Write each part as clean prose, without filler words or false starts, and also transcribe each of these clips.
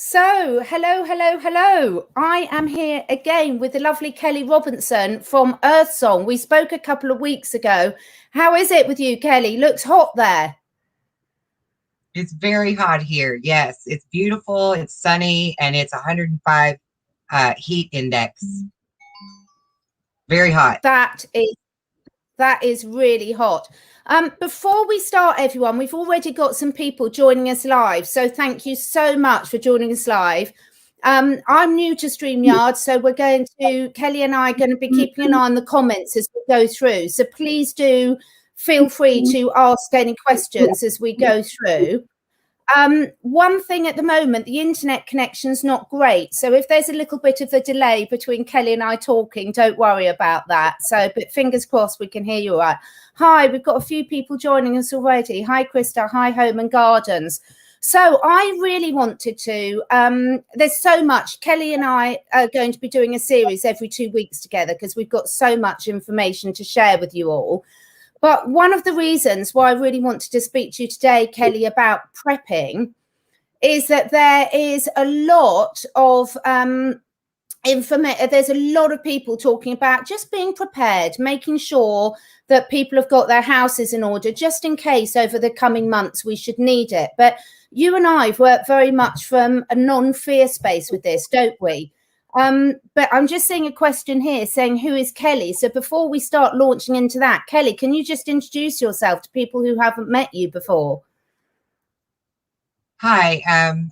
So, hello, hello, hello. I am here again with the lovely Kelly Robinson from Earthsong. We spoke a couple of weeks ago. How is it with you, Kelly? Looks hot there. It's very hot here. Yes, it's beautiful. It's sunny, and it's 105 heat index. Very hot. That is really hot. Before we start, everyone, we've already got some people joining us live. So thank you so much for joining us live. I'm new to StreamYard, so Kelly and I are going to be keeping an eye on the comments as we go through. So please do feel free to ask any questions as we go through. One thing at the moment, the internet connection's not great. So if there's a little bit of a delay between Kelly and I talking, don't worry about that. So, but fingers crossed we can hear you all right. Hi, we've got a few people joining us already. Hi, Krista. Hi, Home and Gardens. So I really wanted to, there's so much. Kelly and I are going to be doing a series every 2 weeks together because we've got so much information to share with you all. But one of the reasons why I really wanted to speak to you today, Kelly, about prepping is that there is a lot of information. There's a lot of people talking about just being prepared, making sure that people have got their houses in order just in case over the coming months we should need it. But you and I work very much from a non-fear space with this, don't we? But I'm just seeing a question here saying, who is Kelly? So before we start launching into that, Kelly, can you just introduce yourself to people who haven't met you before? Hi,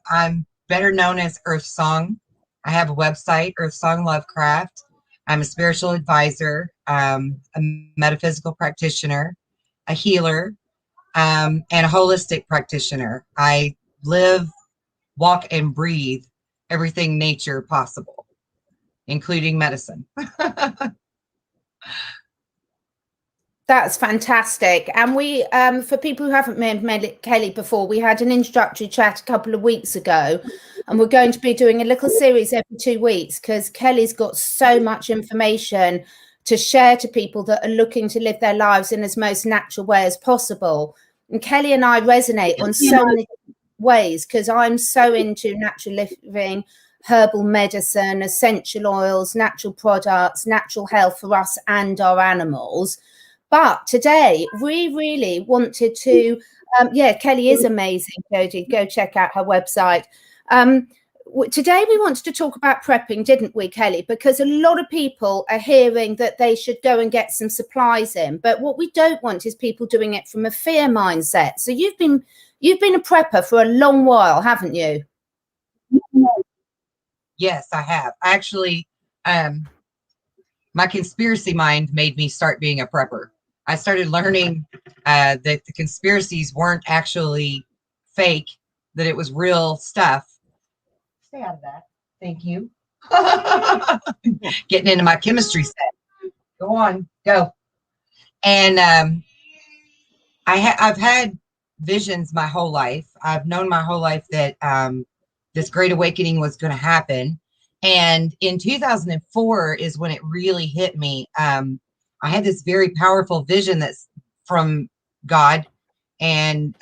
I'm better known as Earthsong. I have a website, Earthsonglovecraft. I'm a spiritual advisor, a metaphysical practitioner, a healer, and a holistic practitioner. I live, walk, and breathe everything nature possible, including medicine. That's fantastic. And we, for people who haven't met Kelly before, we had an introductory chat a couple of weeks ago, and we're going to be doing a little series every 2 weeks because Kelly's got so much information to share to people that are looking to live their lives in as most natural way as possible. And Kelly and I resonate on so many ways because I'm so into natural living, herbal medicine, essential oils, natural products, natural health for us and our animals. But today we really wanted to, Kelly is amazing, Jodie. Go check out her website. Today we wanted to talk about prepping, didn't we, Kelly? Because a lot of people are hearing that they should go and get some supplies in. But what we don't want is people doing it from a fear mindset. So you've been a prepper for a long while, haven't you? Yes, I have. Actually, my conspiracy mind made me start being a prepper. I started learning that the conspiracies weren't actually fake, that it was real stuff. Stay out of that. Thank you. Getting into my chemistry set. Go on, go. And I've had visions my whole life. I've known my whole life that this great awakening was going to happen. And in 2004 is when it really hit me. I had this very powerful vision that's from God, and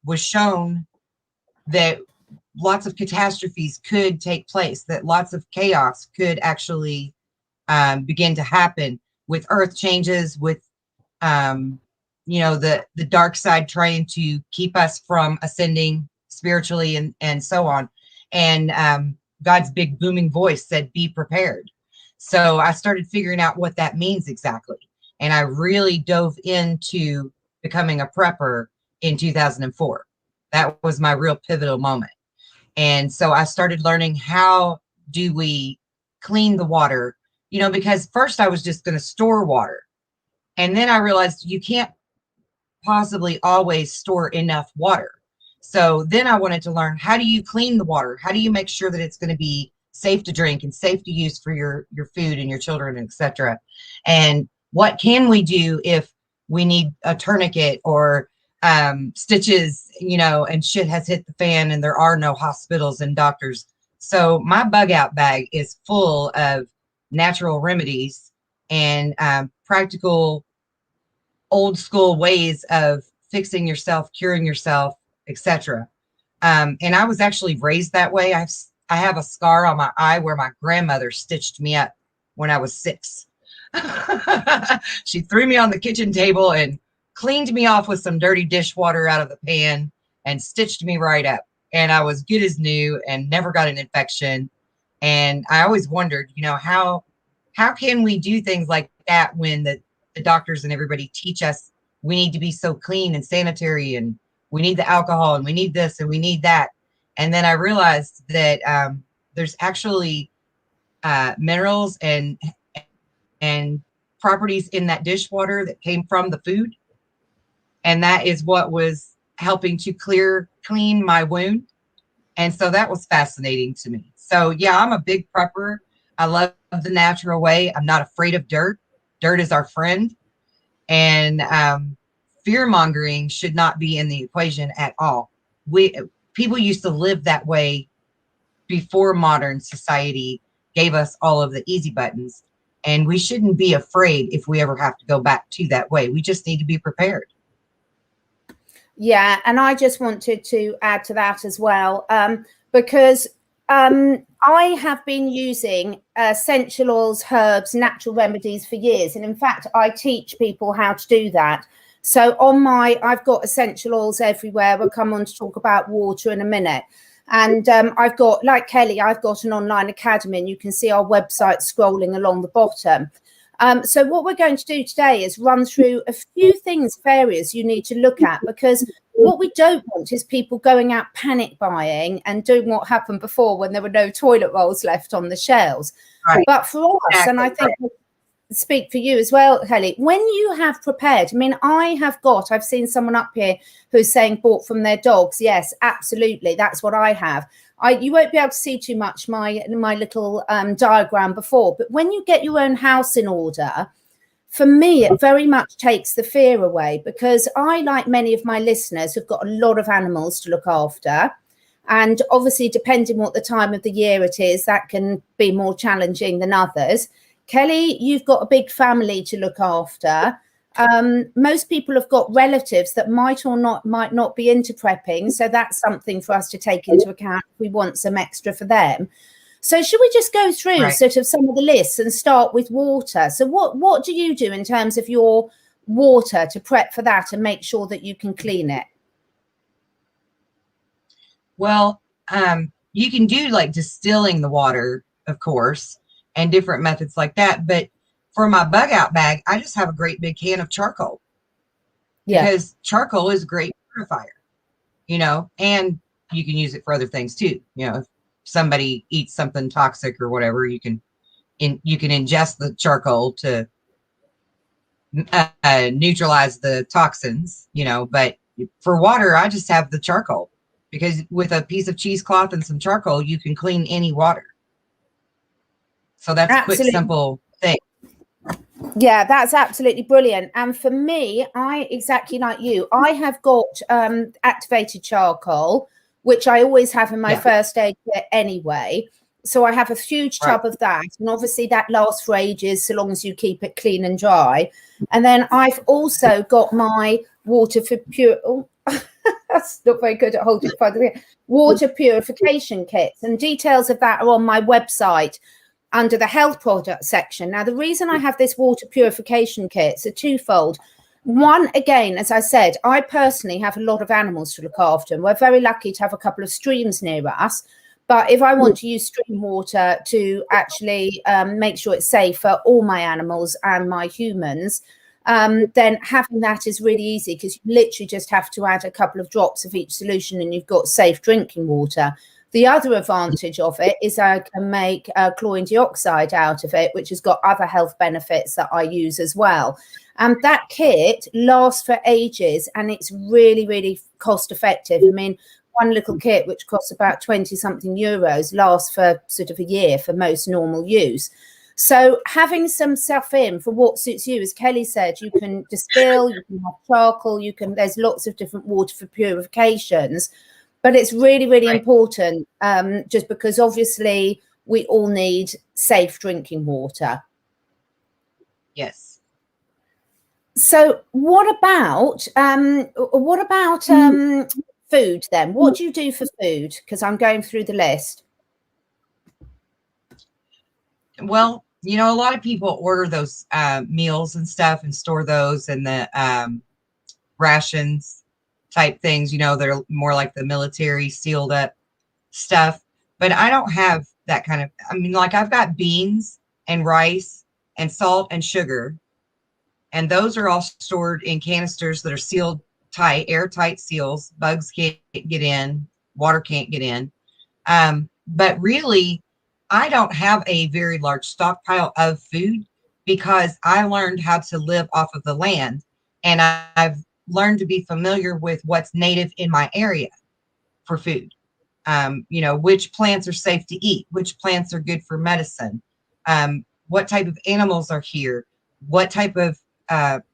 was shown that lots of catastrophes could take place, that lots of chaos could actually begin to happen with earth changes, with the dark side trying to keep us from ascending spiritually and so on. And God's big booming voice said, be prepared. So I started figuring out what that means exactly. And I really dove into becoming a prepper in 2004. That was my real pivotal moment. And so I started learning, how do we clean the water? Because first I was just going to store water. And then I realized you can't possibly always store enough water. So then I wanted to learn, how do you clean the water? How do you make sure that it's going to be safe to drink and safe to use for your food and your children, etc.? And what can we do if we need a tourniquet or stitches, and shit has hit the fan and there are no hospitals and doctors? So my bug out bag is full of natural remedies and practical old school ways of fixing yourself, curing yourself, etc. And I was actually raised that way. I have a scar on my eye where my grandmother stitched me up when I was 6. She threw me on the kitchen table and cleaned me off with some dirty dishwater out of the pan and stitched me right up. And I was good as new and never got an infection. And I always wondered, how can we do things like that when the doctors and everybody teach us we need to be so clean and sanitary, and we need the alcohol, and we need this, and we need that. And then I realized that there's actually minerals and properties in that dishwater that came from the food. And that is what was helping to clean my wound. And so that was fascinating to me. So yeah, I'm a big prepper. I love the natural way. I'm not afraid of dirt. Dirt is our friend. And fear mongering should not be in the equation at all. People used to live that way before modern society gave us all of the easy buttons. And we shouldn't be afraid if we ever have to go back to that way. We just need to be prepared. Yeah, and I just wanted to add to that as well, because I have been using essential oils, herbs, natural remedies for years. And in fact, I teach people how to do that. So I've got essential oils everywhere. We'll come on to talk about water in a minute. And I've got, like Kelly, I've got an online academy, and you can see our website scrolling along the bottom. So what we're going to do today is run through a few things, areas you need to look at, because what we don't want is people going out panic buying and doing what happened before when there were no toilet rolls left on the shelves. Right. But for us, and I think speak for you as well, Kelly, when you have prepared, I mean, I've seen someone up here who's saying bought from their dogs. Yes, absolutely. That's what I have. You won't be able to see too much my little diagram before, but when you get your own house in order, for me, it very much takes the fear away, because I, like many of my listeners, have got a lot of animals to look after. And obviously, depending what the time of the year it is, that can be more challenging than others. Kelly, you've got a big family to look after. Most people have got relatives that might not be into prepping. So that's something for us to take into account if we want some extra for them. So should we just go through sort of some of the lists and start with water? So what do you do in terms of your water to prep for that and make sure that you can clean it? Well, you can do like distilling the water, of course, and different methods like that. But for my bug out bag, I just have a great big can of charcoal. Yeah. Because charcoal is a great purifier, and you can use it for other things too. If somebody eats something toxic or whatever, you can ingest the charcoal to neutralize the toxins, but for water, I just have the charcoal, because with a piece of cheesecloth and some charcoal, you can clean any water. So that's a quick, simple thing. Yeah, that's absolutely brilliant. And for me, exactly like you, I have got activated charcoal, which I always have in my first aid kit anyway. So I have a huge tub of that. And obviously that lasts for ages, so long as you keep it clean and dry. And then I've also got my water for that's not very good at holding water purification kits. And details of that are on my website under the health product section. Now, the reason I have this water purification kit is twofold. One, again, as I said, I personally have a lot of animals to look after, and we're very lucky to have a couple of streams near us. But if I want to use stream water to actually make sure it's safe for all my animals and my humans, then having that is really easy, because you literally just have to add a couple of drops of each solution and you've got safe drinking water. The other advantage of it is I can make chlorine dioxide out of it, which has got other health benefits that I use as well. And that kit lasts for ages, and it's really, really cost effective. I mean, one little kit, which costs about 20 something euros, lasts for sort of a year for most normal use. So having some stuff in for what suits you, as Kelly said, you can distill, you can have charcoal, there's lots of different water for purifications. But it's really, really important, just because obviously we all need safe drinking water. Yes. So what about food then. What do you do for food? Because I'm going through the list. Well, you know, a lot of people order those meals and stuff and store those in the rations type things. You know, they're more like the military sealed up stuff. But I don't have that kind of, I mean, like I've got beans and rice and salt and sugar. And those are all stored in canisters that are sealed tight, airtight seals. Bugs can't get in, water can't get in. But really, I don't have a very large stockpile of food because I learned how to live off of the land, and I've learned to be familiar with what's native in my area for food. You know, which plants are safe to eat, which plants are good for medicine, what type of animals are here, what type of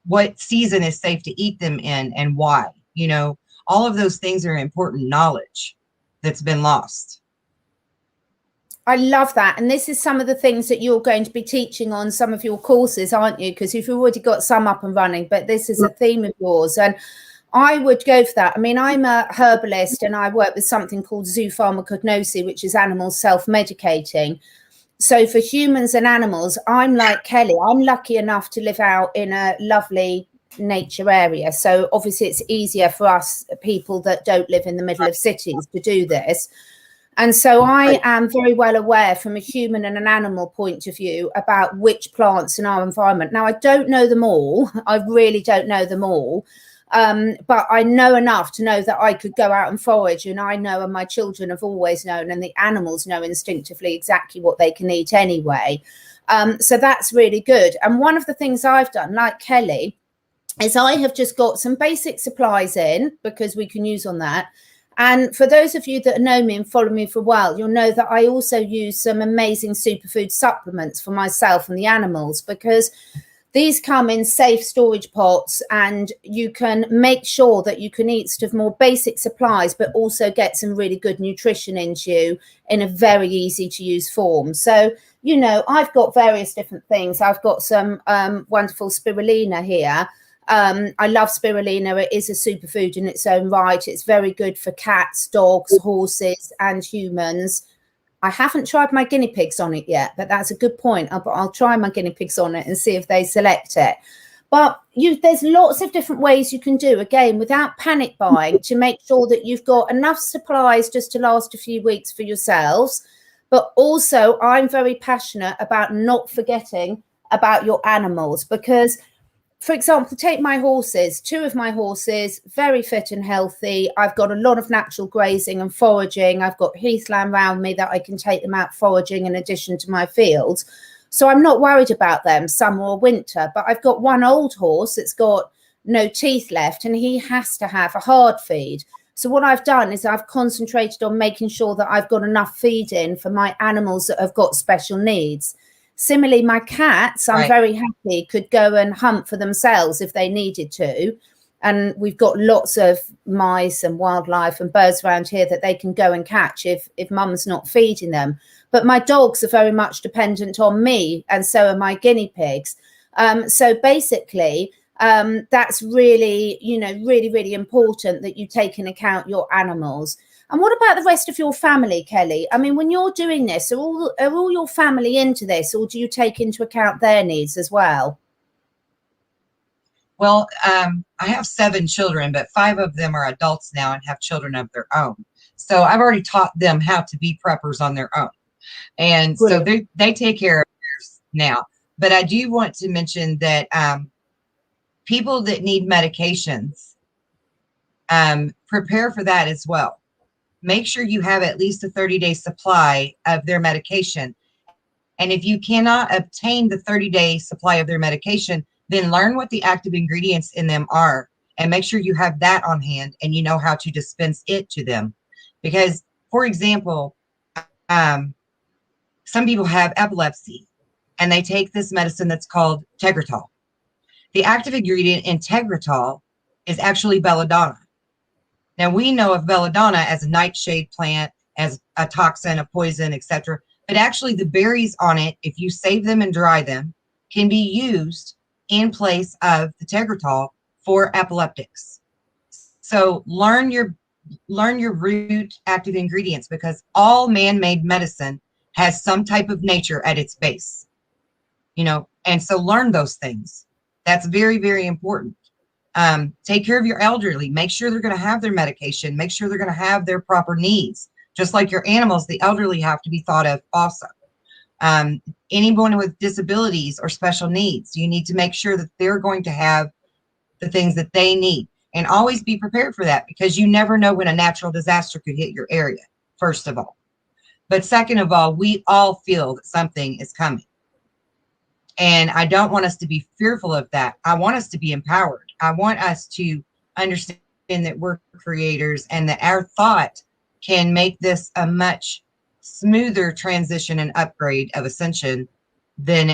what season is safe to eat them in, and why. You know, all of those things are important knowledge that's been lost. I love that. And this is some of the things that you're going to be teaching on some of your courses, aren't you? Because you've already got some up and running, but this is a theme of yours. And I would go for that. I mean, I'm a herbalist and I work with something called zoopharmacognosy, which is animals self-medicating. So for humans and animals, I'm like Kelly. I'm lucky enough to live out in a lovely nature area. So obviously it's easier for us people that don't live in the middle of cities to do this. And so I am very well aware from a human and an animal point of view about which plants in our environment. Now, I don't know them all. I really don't know them all. But I know enough to know that I could go out and forage, and I know, and my children have always known, and the animals know instinctively exactly what they can eat anyway. So that's really good. And one of the things I've done, like Kelly, is I have just got some basic supplies in because we can use on that. And for those of you that know me and follow me for a while, you'll know that I also use some amazing superfood supplements for myself and the animals, because these come in safe storage pots, and you can make sure that you can eat sort of more basic supplies, but also get some really good nutrition into you in a very easy to use form. So, you know, I've got various different things. I've got some wonderful spirulina here. I love spirulina. It is a superfood in its own right. It's very good for cats, dogs, horses, and humans. I haven't tried my guinea pigs on it yet, but that's a good point. I'll try my guinea pigs on it and see if they select it. But there's lots of different ways you can do, again, without panic buying, to make sure that you've got enough supplies just to last a few weeks for yourselves. But also, I'm very passionate about not forgetting about your animals, because, for example, take my horses. 2 of my horses, very fit and healthy. I've got a lot of natural grazing and foraging. I've got heathland around me that I can take them out foraging in addition to my fields. So I'm not worried about them summer or winter. But I've got one old horse that's got no teeth left, and he has to have a hard feed. So what I've done is I've concentrated on making sure that I've got enough feed in for my animals that have got special needs. Similarly, my cats, I'm very happy, could go and hunt for themselves if they needed to. And we've got lots of mice and wildlife and birds around here that they can go and catch if mum's not feeding them. But my dogs are very much dependent on me, and so are my guinea pigs. So basically, that's really, you know, really, really important that you take into account your animals. And what about the rest of your family, Kelly? I mean, when you're doing this, are all your family into this, or do you take into account their needs as well? Well, I have 7 children, but 5 of them are adults now and have children of their own. So I've already taught them how to be preppers on their own. And so they take care of theirs now. But I do want to mention that people that need medications, prepare for that as well. Make sure you have at least a 30-day supply of their medication. And if you cannot obtain the 30-day supply of their medication, then learn what the active ingredients in them are, and make sure you have that on hand and you know how to dispense it to them. Because, for example, some people have epilepsy and they take this medicine that's called Tegretol. The active ingredient in Tegretol is actually belladonna. Now, we know of belladonna as a nightshade plant, as a toxin, a poison, etc. But actually, the berries on it, if you save them and dry them, can be used in place of the Tegretol for epileptics. So learn your learn your root active ingredients, because all man-made medicine has some type of nature at its base, you know, and so learn those things. That's very, very important. Take care of your elderly. Make sure they're going to have their medication. Make sure they're going to have their proper needs. Just like your animals, the elderly have to be thought of also. Anyone with disabilities or special needs, you need to make sure that they're going to have the things that they need, and always be prepared for that, because you never know when a natural disaster could hit your area, first of all. But second of all, we all feel that something is coming. And I don't want us to be fearful of that. I want us to be empowered. I want us to understand that we're creators, and that our thought can make this a much smoother transition and upgrade of ascension than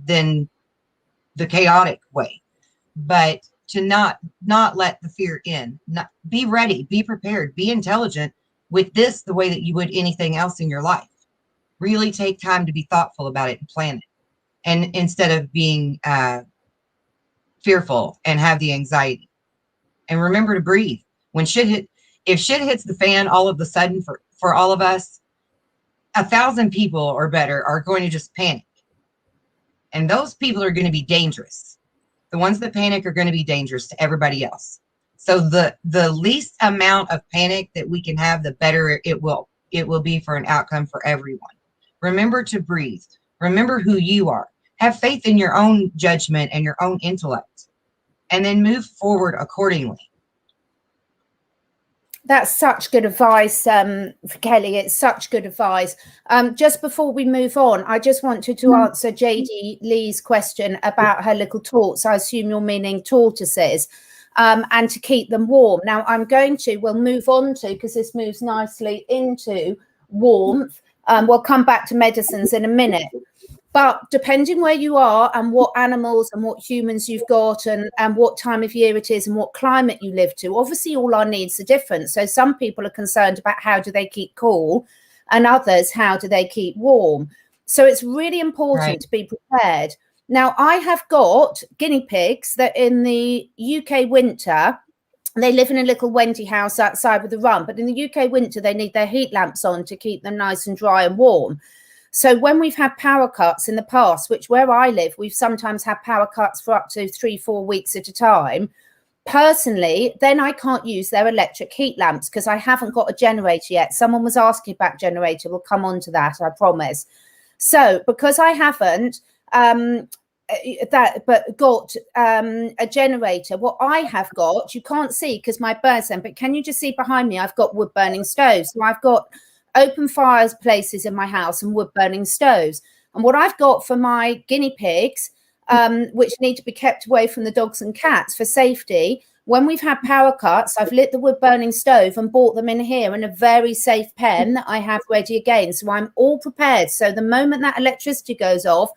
the chaotic way. But to not let the fear in. Be ready, be prepared, be intelligent with this the way that you would anything else in your life. Really take time to be thoughtful about it and plan it. And instead of being fearful and have the anxiety. And remember to breathe. If shit hits the fan all of a sudden for all of us, 1,000 people or better are going to just panic. And those people are going to be dangerous. The ones that panic are going to be dangerous to everybody else. So the least amount of panic that we can have, the better it will be for an outcome for everyone. Remember to breathe. Remember who you are. Have faith in your own judgment and your own intellect, and then move forward accordingly. That's such good advice, Kelly. It's such good advice. Just before we move on, I just wanted to answer JD Lee's question about her little torts. I assume you're meaning tortoises, and to keep them warm. Now, we'll move on to, because this moves nicely into warmth. We'll come back to medicines in a minute. But depending where you are and what animals and what humans you've got, and what time of year it is and what climate you live to, obviously all our needs are different. So some people are concerned about how do they keep cool, and others, how do they keep warm. So it's really important to be prepared. Now, I have got guinea pigs that in the UK winter, they live in a little Wendy house outside with a run. But in the UK winter, they need their heat lamps on to keep them nice and dry and warm. So when we've had power cuts in the past, which where I live, we've sometimes had power cuts for up to 3-4 weeks at a time. Personally, then I can't use their electric heat lamps because I haven't got a generator yet. Someone was asking about generator. We'll come on to that, I promise. So because I haven't got a generator, what I have got, you can't see because my bird's then, but can you just see behind me? I've got wood burning stoves. So I've got open fireplaces in my house and wood burning stoves. And what I've got for my guinea pigs, which need to be kept away from the dogs and cats for safety, when we've had power cuts, I've lit the wood burning stove and brought them in here in a very safe pen that I have ready again. So I'm all prepared. So the moment that electricity goes off,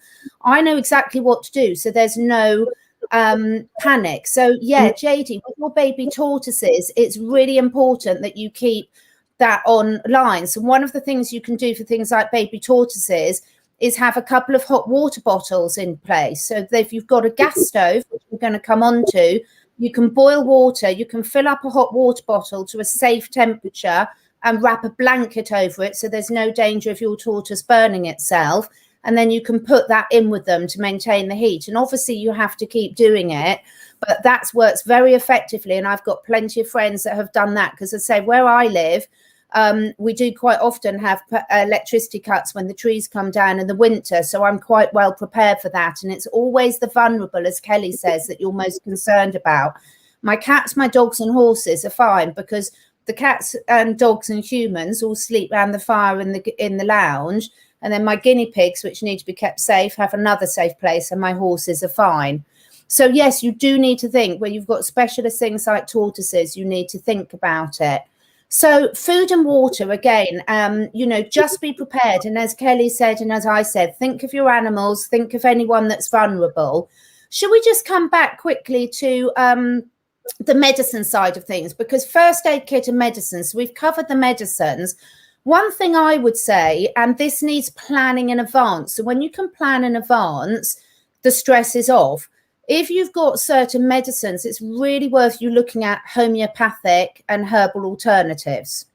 I know exactly what to do. So there's no panic. So yeah, JD, with your baby tortoises, it's really important that you keep that online. So one of the things you can do for things like baby tortoises is have a couple of hot water bottles in place. So if you've got a gas stove, which we're going to come on to, you can boil water, you can fill up a hot water bottle to a safe temperature and wrap a blanket over it so there's no danger of your tortoise burning itself. And then you can put that in with them to maintain the heat. And obviously you have to keep doing it, but that works very effectively. And I've got plenty of friends that have done that because I say where I live, we do quite often have electricity cuts when the trees come down in the winter. So I'm quite well prepared for that. And it's always the vulnerable, as Kelly says, that you're most concerned about. My cats, my dogs and horses are fine because the cats and dogs and humans all sleep around the fire in the lounge. And then my guinea pigs, which need to be kept safe, have another safe place, and my horses are fine. So yes, you do need to think when you've got specialist things like tortoises, you need to think about it. So food and water, again, just be prepared. And as Kelly said, and as I said, think of your animals, think of anyone that's vulnerable. Should we just come back quickly to the medicine side of things? Because first aid kit and medicines, we've covered the medicines. One thing I would say, and this needs planning in advance. So when you can plan in advance, the stress is off. if you've got certain medicines, it's really worth you looking at homeopathic and herbal alternatives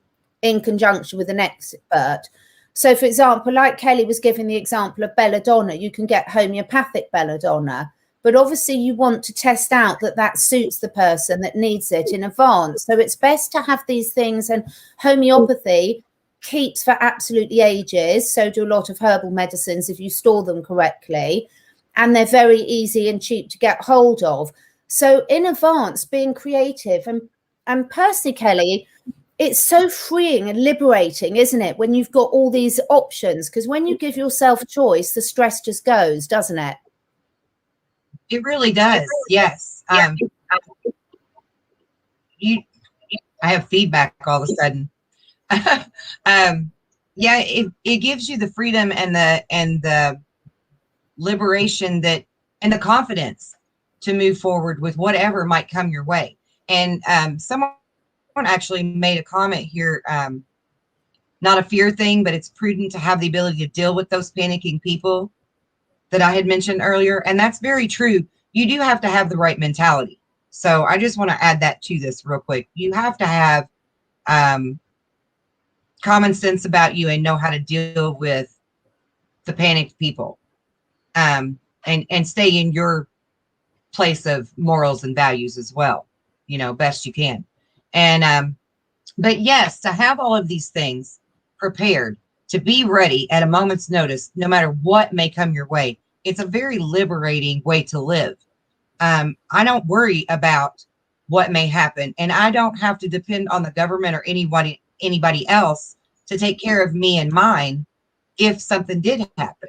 in conjunction with an expert. So, for example, like Kelly was giving the example of belladonna, you can get homeopathic belladonna, but obviously you want to test out that that suits the person that needs it in advance. So it's best to have these things, and homeopathy keeps for absolutely ages. So do a lot of herbal medicines if you store them correctly, and they're very easy and cheap to get hold of. So in advance, being creative, and personally, Kelly, it's so freeing and liberating, isn't it, when you've got all these options? Because when you give yourself a choice, the stress just goes, doesn't it? It really does. Yes. You, I have feedback all of a sudden. Yeah, it gives you the freedom and the liberation that, and the confidence to move forward with whatever might come your way. And someone actually made a comment here, not a fear thing, but it's prudent to have the ability to deal with those panicking people that I had mentioned earlier. And that's very true. You do have to have the right mentality. So I just want to add that to this real quick. You have to have common sense about you and know how to deal with the panicked people, and stay in your place of morals and values as well, best you can. And but yes, to have all of these things prepared, to be ready at a moment's notice, no matter what may come your way, it's a very liberating way to live. I don't worry about what may happen, and I don't have to depend on the government or anybody else to take care of me and mine if something did happen,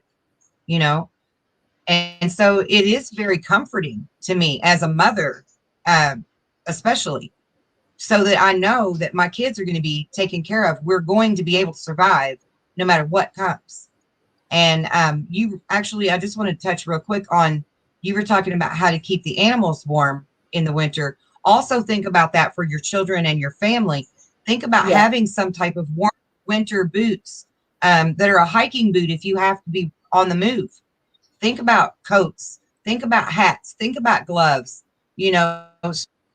And so it is very comforting to me as a mother, especially, so that I know that my kids are going to be taken care of. We're going to be able to survive no matter what comes. And I just want to touch real quick on, you were talking about how to keep the animals warm in the winter. Also think about that for your children and your family. Think about having some type of warm winter boots that are a hiking boot if you have to be on the move. Think about coats. Think about hats. Think about gloves.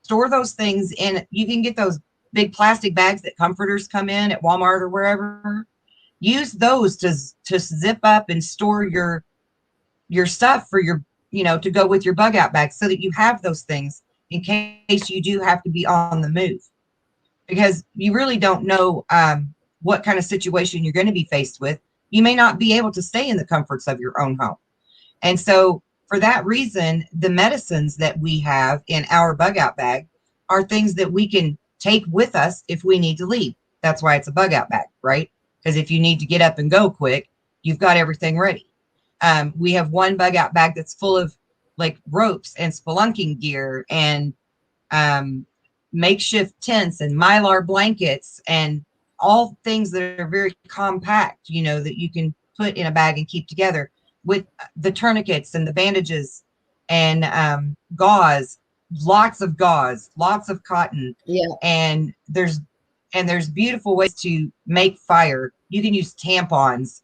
Store those things in. You can get those big plastic bags that comforters come in at Walmart or wherever. Use those to zip up and store your stuff for your, to go with your bug out bag, so that you have those things in case you do have to be on the move, because you really don't know what kind of situation you're going to be faced with. You may not be able to stay in the comforts of your own home. And so for that reason, the medicines that we have in our bug out bag are things that we can take with us if we need to leave. That's why it's a bug out bag, right? Because if you need to get up and go quick, you've got everything ready. We have one bug out bag that's full of like ropes and spelunking gear and makeshift tents and mylar blankets and all things that are very compact, that you can put in a bag and keep together, with the tourniquets and the bandages and gauze, lots of cotton. Yeah. And there's beautiful ways to make fire. You can use tampons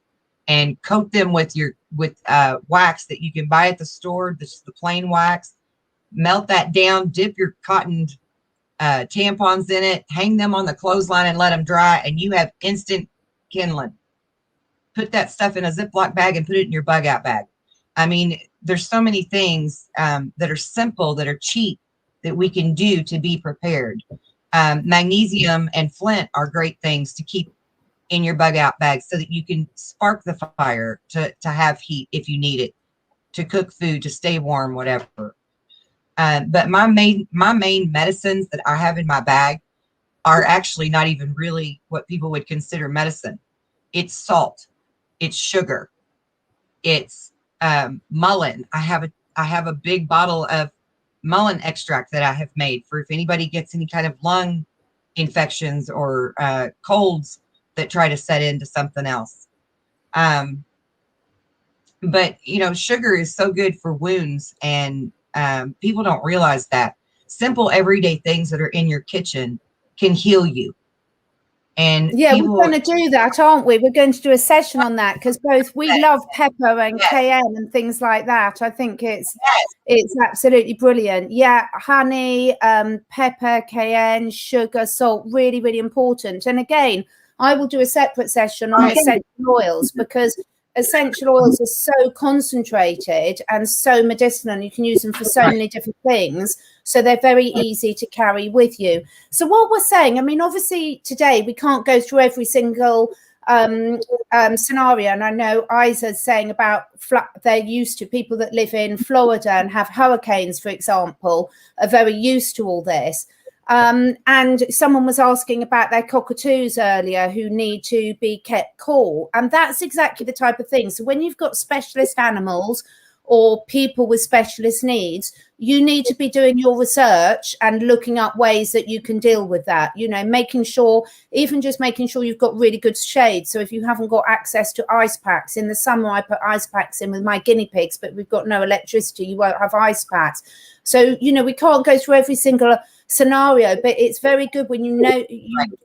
and coat them with wax that you can buy at the store, the plain wax. Melt that down, dip your cotton tampons in it, hang them on the clothesline and let them dry, and you have instant kindling. Put that stuff in a Ziploc bag and put it in your bug out bag. I mean, there's so many things that are simple, that are cheap, that we can do to be prepared. Magnesium and flint are great things to keep in your bug out bag, so that you can spark the fire to have heat if you need it, to cook food, to stay warm, whatever. But my main medicines that I have in my bag are actually not even really what people would consider medicine. It's salt, it's sugar, it's mullein. I have a big bottle of mullein extract that I have made for if anybody gets any kind of lung infections or colds that try to set into something else. But sugar is so good for wounds, and people don't realize that simple everyday things that are in your kitchen can heal you. And Yeah, people, we're going to do that, aren't we? We're going to do a session on that because both we love pepper and cayenne and things like that. I think it's absolutely brilliant. Yeah, honey, pepper, cayenne, sugar, salt, really, really important. And again, I will do a separate session on essential oils because essential oils are so concentrated and so medicinal. You can use them for so many different things. So they're very easy to carry with you. So what we're saying, I mean, obviously today we can't go through every single scenario. And I know Isa's saying about they're used to people that live in Florida and have hurricanes, for example, are very used to all this. And someone was asking about their cockatoos earlier who need to be kept cool. And that's exactly the type of thing. So when you've got specialist animals or people with specialist needs, you need to be doing your research and looking up ways that you can deal with that, you know, making sure you've got really good shade. So if you haven't got access to ice packs, in the summer I put ice packs in with my guinea pigs, but we've got no electricity, you won't have ice packs. So, you know, we can't go through every single scenario, but it's very good when you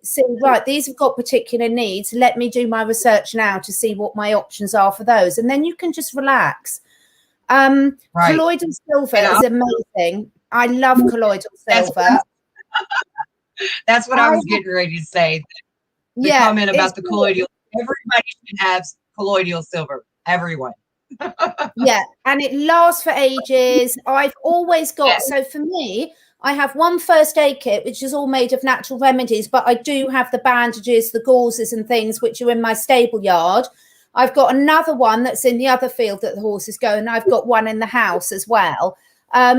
say, right, these have got particular needs, let me do my research now to see what my options are for those, and then you can just relax. Colloidal silver is amazing. I love colloidal silver. That's what I was getting ready to say. The comment about the colloidal. Everybody should have colloidal silver. Everyone. Yeah, and it lasts for ages. I've always got, so for me, I have one first aid kit, which is all made of natural remedies, but I do have the bandages, the gauzes and things, which are in my stable yard. I've got another one that's in the other field that the horses go, and I've got one in the house as well.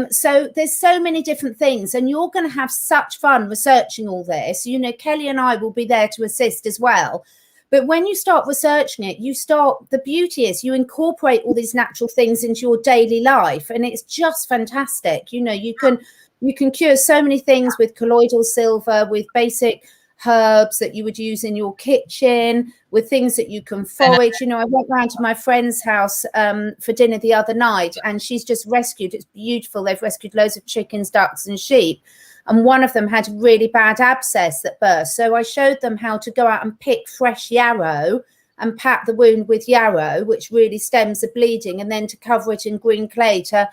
So there's so many different things, and you're going to have such fun researching all this. You know, Kelly and I will be there to assist as well. But when you start researching it, the beauty is you incorporate all these natural things into your daily life, and it's just fantastic. You know, you can cure so many things with colloidal silver, with basic herbs that you would use in your kitchen, with things that you can forage. You know, I went round to my friend's house for dinner the other night, and she's just rescued, it's beautiful, they've rescued loads of chickens, ducks and sheep, and one of them had a really bad abscess that burst. So I showed them how to go out and pick fresh yarrow and pat the wound with yarrow, which really stems the bleeding, and then to cover it in green clay to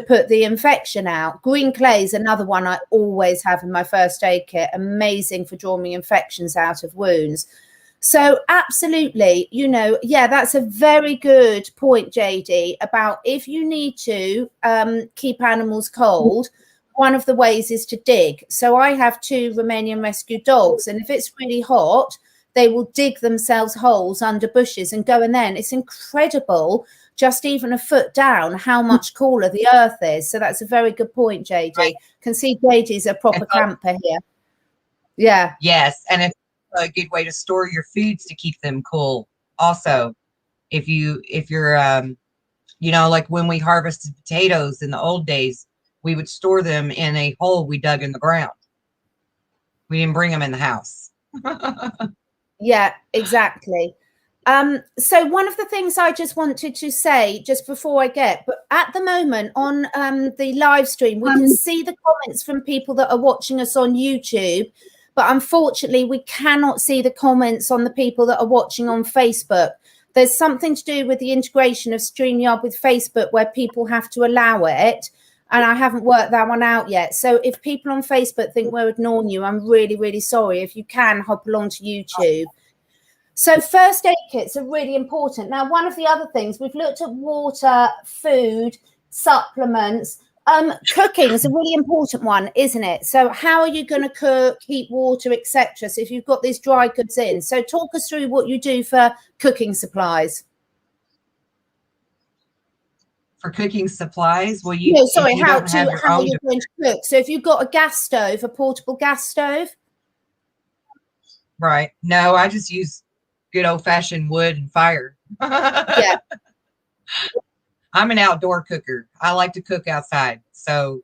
put the infection out. Green clay is another one I always have in my first aid kit. Amazing for drawing infections out of wounds. So absolutely, you know, yeah, that's a very good point, JD, about if you need to keep animals cold, one of the ways is to dig. So I have 2 Romanian rescue dogs, and if it's really hot, they will dig themselves holes under bushes and go in there. And it's incredible, just even a foot down, how much cooler the earth is. So that's a very good point, JD. Can see JD's a proper camper here. Yeah. Yes, and it's a good way to store your foods to keep them cool. Also, if you're you know, like when we harvested potatoes in the old days, we would store them in a hole we dug in the ground. We didn't bring them in the house. Yeah, exactly. So one of the things I just wanted to say just before but at the moment on the live stream, we can see the comments from people that are watching us on YouTube, but unfortunately we cannot see the comments on the people that are watching on Facebook. There's something to do with the integration of StreamYard with Facebook where people have to allow it, and I haven't worked that one out yet. So if people on Facebook think we're ignoring you, I'm really, really sorry. If you can, hop along to YouTube. So first aid kits are really important. Now, one of the other things, we've looked at water, food, supplements. Cooking is a really important one, isn't it? So how are you going to cook, heat water, etc.? So if you've got these dry goods in. So talk us through what you do for cooking supplies. For cooking supplies, well, how are you going to cook? So if you've got a gas stove, a portable gas stove. Right. No, I just use good old-fashioned wood and fire. Yeah. I'm an outdoor cooker. I like to cook outside, so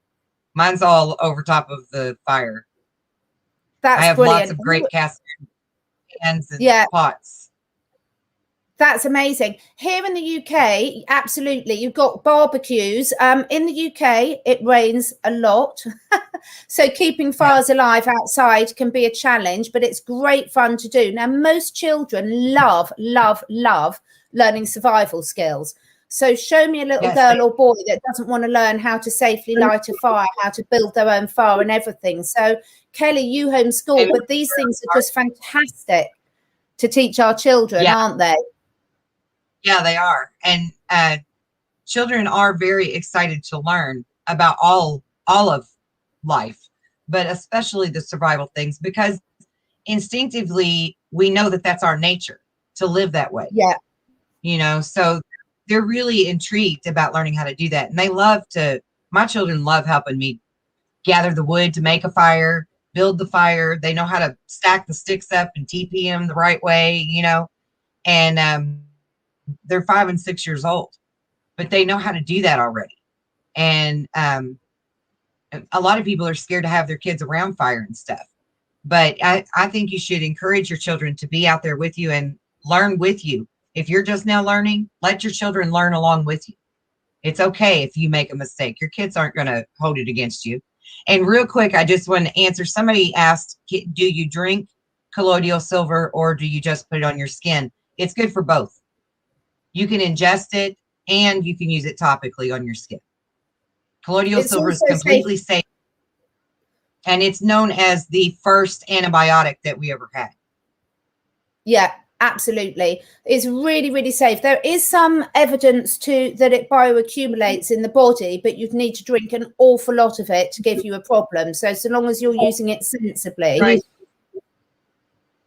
mine's all over top of the fire. That's I have brilliant. lots of great cast pans and pots. That's amazing. Here in the UK, absolutely, you've got barbecues. In the UK, it rains a lot. So keeping fires alive outside can be a challenge, but it's great fun to do. Now, most children love learning survival skills. So show me a little girl or boy that doesn't want to learn how to safely light a fire, how to build their own fire and everything. So Kelly, you homeschool, but these things are just fantastic to teach our children, aren't they? Yeah, they are. And children are very excited to learn about all of life, but especially the survival things, because instinctively we know that that's our nature to live that way. Yeah. You know, so they're really intrigued about learning how to do that. And they love to, my children love helping me gather the wood to make a fire, build the fire. They know how to stack the sticks up and TP them the right way, you know, and they're 5 and 6 years old, but they know how to do that already. And a lot of people are scared to have their kids around fire and stuff. But I think you should encourage your children to be out there with you and learn with you. If you're just now learning, let your children learn along with you. It's okay if you make a mistake. Your kids aren't going to hold it against you. And real quick, I just want to answer. Somebody asked, do you drink colloidal silver or do you just put it on your skin? It's good for both. You can ingest it and you can use it topically on your skin. Colloidal silver is completely safe. And it's known as the first antibiotic that we ever had. Yeah, absolutely. It's really, really safe. There is some evidence to that it bioaccumulates in the body, but you'd need to drink an awful lot of it to give you a problem. So long as you're using it sensibly.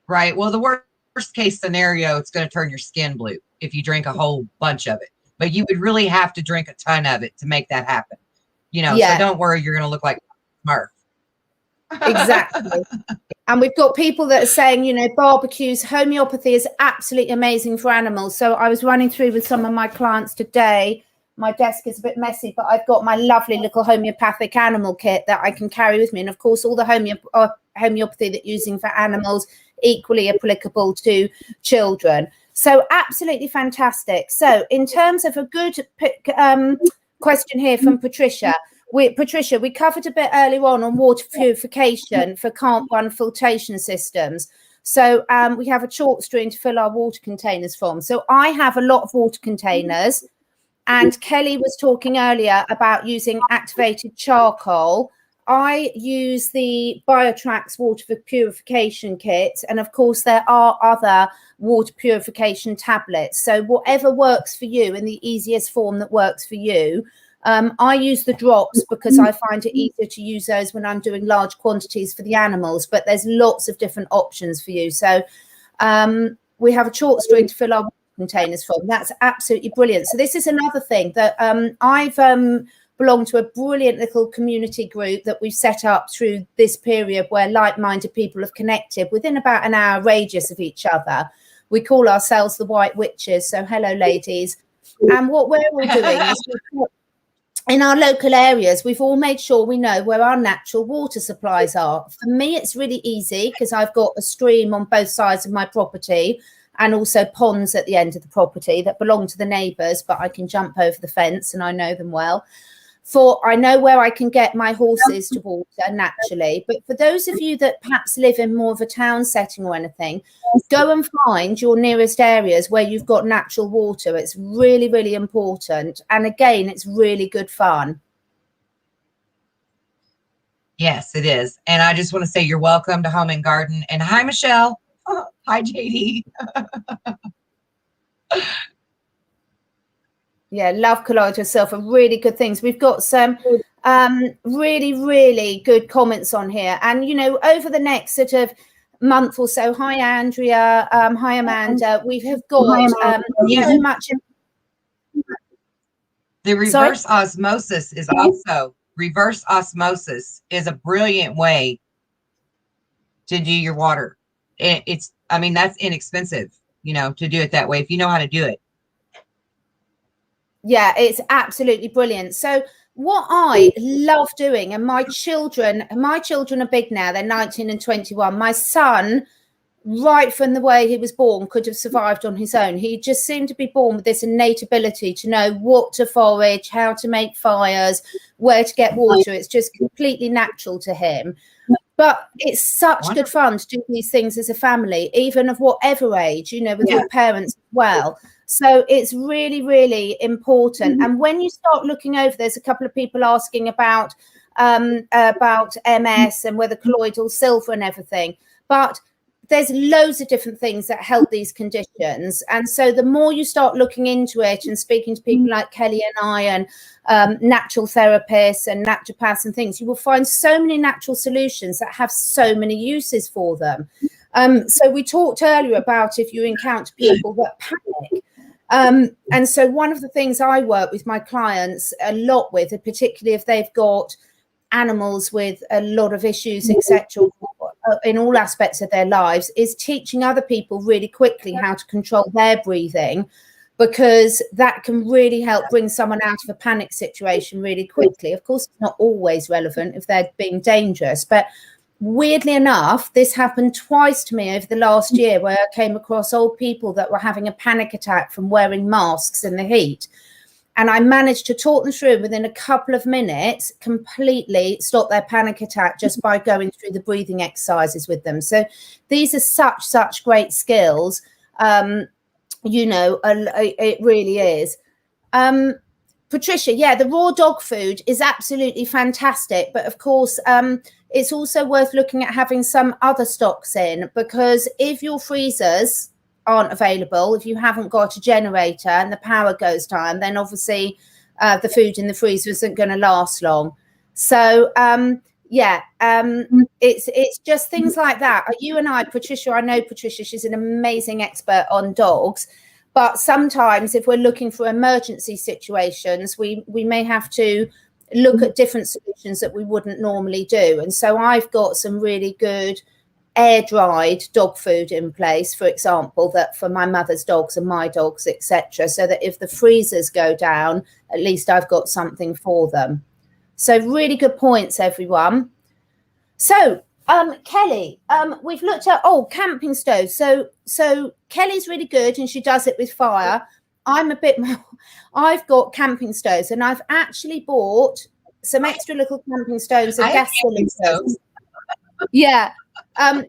Right. Well, the worst case scenario, it's going to turn your skin blue if you drink a whole bunch of it. But you would really have to drink a ton of it to make that happen. You know, so don't worry, you're going to look like Smurf. Exactly. And we've got people that are saying, you know, barbecues, homeopathy is absolutely amazing for animals. So I was running through with some of my clients today. My desk is a bit messy, but I've got my lovely little homeopathic animal kit that I can carry with me. And of course, all the homeopathy that you're using for animals equally applicable to children. So absolutely fantastic. So in terms of a good question here from Patricia. Patricia, we covered a bit earlier on water purification for can't run filtration systems. So we have a chalk stream to fill our water containers from. So I have a lot of water containers, and Kelly was talking earlier about using activated charcoal. I use the Biotrax water purification kit, and of course there are other water purification tablets. So whatever works for you in the easiest form that works for you. I use the drops because I find it easier to use those when I'm doing large quantities for the animals, but there's lots of different options for you. So we have a chalk string to fill our containers from. That's absolutely brilliant. So this is another thing that I've belonged to a brilliant little community group that we've set up through this period where like-minded people have connected within about an hour radius of each other. We call ourselves the White Witches. So hello, ladies. And what we're all doing is in our local areas, we've all made sure we know where our natural water supplies are. For me, it's really easy because I've got a stream on both sides of my property and also ponds at the end of the property that belong to the neighbours, but I can jump over the fence and I know them well. I know where I can get my horses to water naturally. But for those of you that perhaps live in more of a town setting or anything, go and find your nearest areas where you've got natural water. It's really, really important. And again, it's really good fun. Yes, it is. And I just want to say you're welcome to Home and Garden. And hi, Michelle. Hi, JD. Yeah, love collide yourself are really good things. We've got some really, really good comments on here. And, you know, over the next sort of month or so, hi, Andrea. Hi, Amanda. We have got so much. The reverse osmosis is also, reverse osmosis is a brilliant way to do your water. I mean, that's inexpensive, you know, to do it that way if you know how to do it. Yeah, it's absolutely brilliant. So what I love doing, and my children are big now, they're 19 and 21. My son right from the way he was born, could have survived on his own. He just seemed to be born with this innate ability to know what to forage, how to make fires, where to get water. It's just completely natural to him. But it's such good fun to do these things as a family, even of whatever age, you know, with your parents as well. So it's really, really important. And when you start looking over, there's a couple of people asking about MS and whether colloidal silver and everything. But there's loads of different things that help these conditions. And so the more you start looking into it and speaking to people like Kelly and I and natural therapists and naturopaths and things, you will find so many natural solutions that have so many uses for them. So we talked earlier about if you encounter people that panic. And so one of the things I work with my clients a lot with, particularly if they've got animals with a lot of issues, etc., in all aspects of their lives, is teaching other people really quickly how to control their breathing, because that can really help bring someone out of a panic situation really quickly. Of course, it's not always relevant if they're being dangerous, but weirdly enough, this happened twice to me over the last year, where I came across old people that were having a panic attack from wearing masks in the heat. And I managed to talk them through within a couple of minutes, completely stop their panic attack just by going through the breathing exercises with them. So these are such great skills. You know, it really is. Patricia, yeah, the raw dog food is absolutely fantastic. But of course, it's also worth looking at having some other stocks in, because if your freezers aren't available, if you haven't got a generator and the power goes down, then obviously the food in the freezer isn't going to last long. So it's just things like that. You and I, Patricia, I know Patricia, she's an amazing expert on dogs, but sometimes if we're looking for emergency situations, we may have to look at different solutions that we wouldn't normally do. And so I've got some really good air dried dog food in place, for example, that for my mother's dogs and my dogs, etc., so that if the freezers go down, at least I've got something for them. So really good points, everyone. So Kelly, we've looked at camping stoves. So Kelly's really good and she does it with fire. I'm a bit more, I've got camping stoves, and I've actually bought some extra little camping stoves and gas cylinders. Yeah.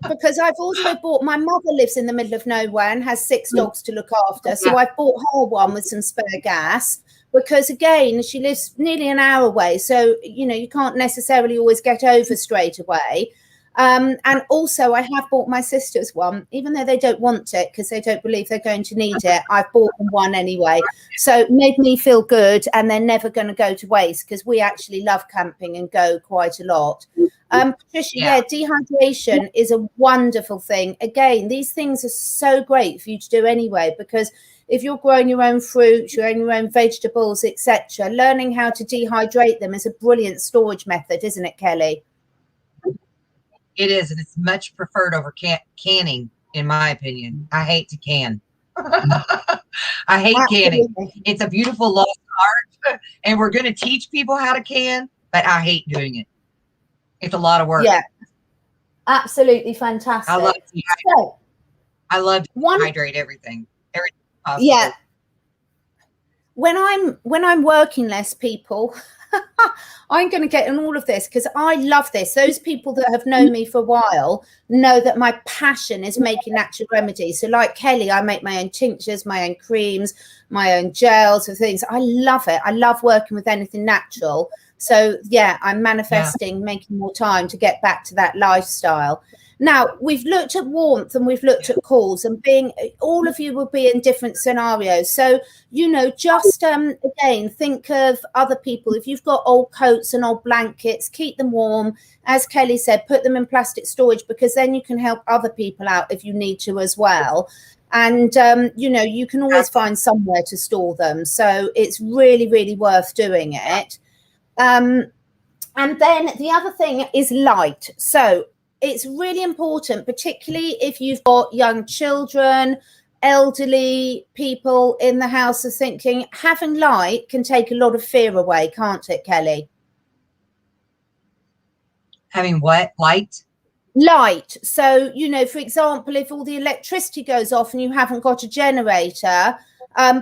Because I've also bought, my mother lives in the middle of nowhere and has 6 dogs to look after. So I've bought her one with some spare gas, because again, she lives nearly an hour away. So, you know, you can't necessarily always get over straight away. And also I have bought my sister's one, even though they don't want it because they don't believe they're going to need it. I've bought them one anyway. So it made me feel good, and they're never going to go to waste, because we actually love camping and go quite a lot. Patricia, dehydration is a wonderful thing. Again, these things are so great for you to do anyway, because if you're growing your own fruit, you're growing your own vegetables, etc., learning how to dehydrate them is a brilliant storage method, isn't it, Kelly? It is, and it's much preferred over canning, in my opinion. I hate to can. I hate canning. It's a beautiful lost art, and we're going to teach people how to can, but I hate doing it. It's a lot of work. Yeah, absolutely fantastic. I love to dehydrate everything possible. Yeah. When I'm working less, people, I'm going to get in all of this because I love this. Those people that have known me for a while know that my passion is making natural remedies. So like Kelly, I make my own tinctures, my own creams, my own gels and things. I love it. I love working with anything natural. So yeah, I'm manifesting, making more time to get back to that lifestyle. Now, we've looked at warmth and we've looked at calls, and all of you will be in different scenarios. So, you know, just again, think of other people. If you've got old coats and old blankets, keep them warm. As Kelly said, put them in plastic storage, because then you can help other people out if you need to as well. And, you know, you can always find somewhere to store them. So it's really, really worth doing it. And then the other thing is light. So it's really important, particularly if you've got young children, elderly people in the house, of thinking having light can take a lot of fear away, can't it, Kelly? Having what? Light? light. So, for example, if all the electricity goes off and you haven't got a generator,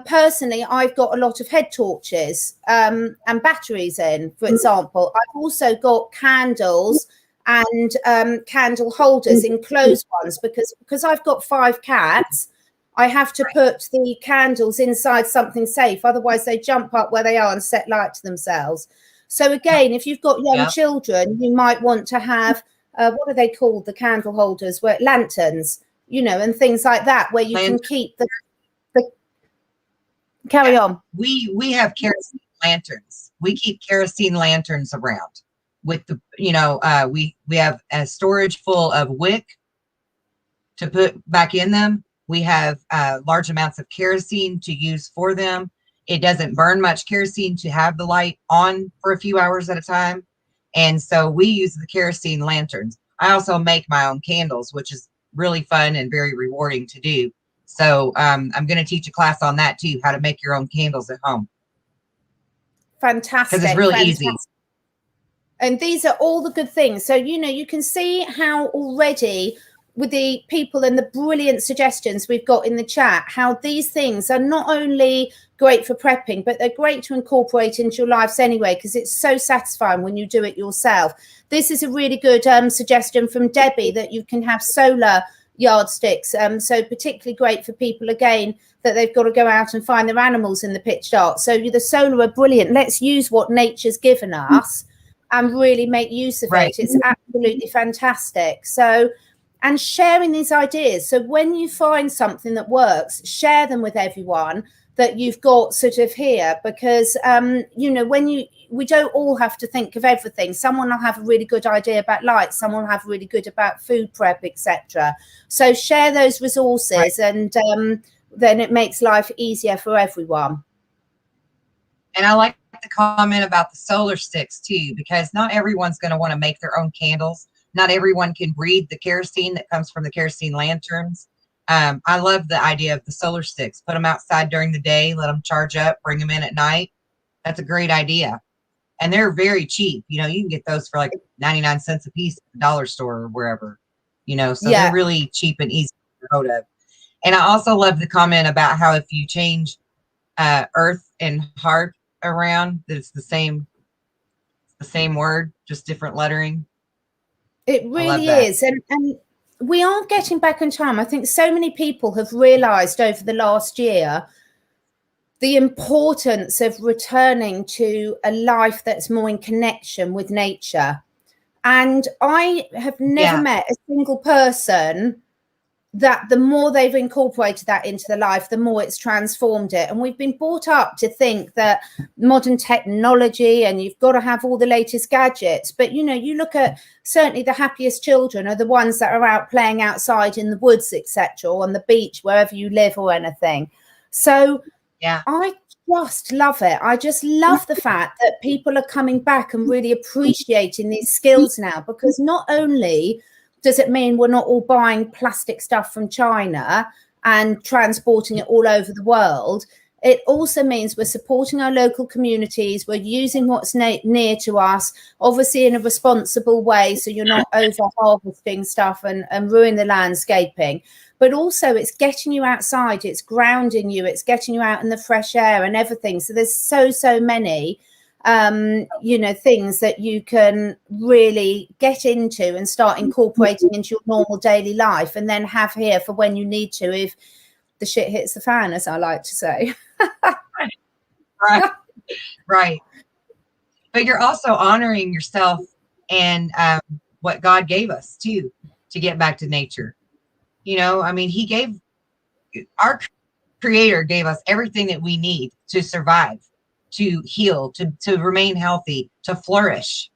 personally, I've got a lot of head torches and batteries in, for example. I've also got candles and candle holders, enclosed ones, because I've got 5 cats. I have to put the candles inside something safe, otherwise they jump up where they are and set light to themselves. So again, if you've got young children, you might want to have what are they called, the candle holders, where lanterns, and things like that, where you can keep the carry on. We have kerosene lanterns. We keep kerosene lanterns around with the, we have a storage full of wick to put back in them. We have large amounts of kerosene to use for them. It doesn't burn much kerosene to have the light on for a few hours at a time. And so we use the kerosene lanterns. I also make my own candles, which is really fun and very rewarding to do. So I'm going to teach a class on that too, how to make your own candles at home. Fantastic. Because it's really easy. And these are all the good things. So, you can see how already with the people and the brilliant suggestions we've got in the chat, how these things are not only great for prepping, but they're great to incorporate into your lives anyway, because it's so satisfying when you do it yourself. This is a really good suggestion from Debbie, that you can have solar yardsticks. So particularly great for people, again, that they've got to go out and find their animals in the pitch dark. So the solar are brilliant. Let's use what nature's given us and really make use of it. It's absolutely fantastic. So, and sharing these ideas. So when you find something that works, share them with everyone that you've got sort of here, because, we don't all have to think of everything. Someone will have a really good idea about light. Someone will have really good about food prep, etc. So share those resources, and then it makes life easier for everyone. And I like the comment about the solar sticks too, because not everyone's going to want to make their own candles. Not everyone can breathe the kerosene that comes from the kerosene lanterns. I love the idea of the solar sticks. Put them outside during the day, let them charge up, bring them in at night. That's a great idea. And they're very cheap. You can get those for like 99 cents a piece at the dollar store or wherever, so they're really cheap and easy to get hold of. And I also love the comment about how if you change earth and heart around, that it's the same word, just different lettering. It really is. And we are getting back in time. I think so many people have realized over the last year the importance of returning to a life that's more in connection with nature. And I have never met a single person that the more they've incorporated that into their life, the more it's transformed it. And we've been brought up to think that modern technology and you've got to have all the latest gadgets. But, you look at certainly the happiest children are the ones that are out playing outside in the woods, etc., or on the beach, wherever you live or anything. So I just love it. I just love the fact that people are coming back and really appreciating these skills now, because not only does it mean we're not all buying plastic stuff from China and transporting it all over the world, it also means we're supporting our local communities. We're using what's near to us, obviously in a responsible way, so you're not over harvesting stuff and ruin the landscaping. But also it's getting you outside, it's grounding you, it's getting you out in the fresh air and everything. So there's so many things that you can really get into and start incorporating into your normal daily life, and then have here for when you need to, if the shit hits the fan, as I like to say. Right. But you're also honoring yourself and what God gave us too, to get back to nature. He gave, our Creator gave us everything that we need to survive, to heal, to remain healthy, to flourish.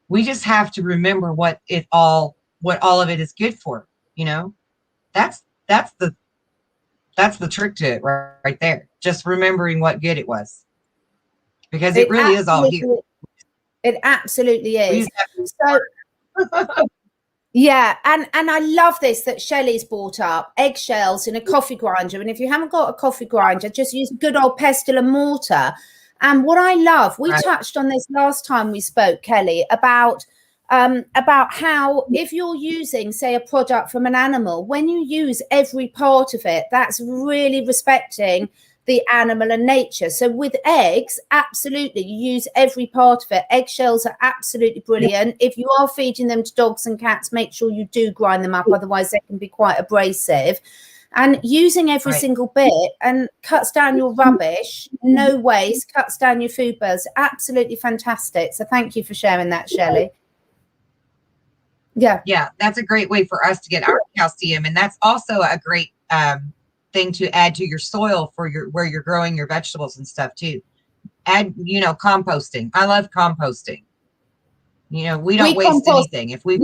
We just have to remember what all of it is good for. That's the trick to it right there. Just remembering what good it was, because it really is all here. It absolutely is. So yeah, and I love this that Shelley's brought up, eggshells in a coffee grinder. And if you haven't got a coffee grinder, just use good old pestle and mortar. And what I love, we touched on this last time we spoke, Kelly, about about how if you're using, say, a product from an animal, when you use every part of it, that's really respecting the animal and nature. So with eggs, absolutely, you use every part of it. Eggshells are absolutely brilliant. If you are feeding them to dogs and cats, make sure you do grind them up, otherwise they can be quite abrasive. And using every single bit and cuts down your rubbish, no waste, cuts down your food bills. Absolutely fantastic. So thank you for sharing that, Shelley. Yeah, that's a great way for us to get our calcium, and that's also a great thing to add to your soil for where you're growing your vegetables and stuff too. Add, composting. I love composting. We don't waste anything. If we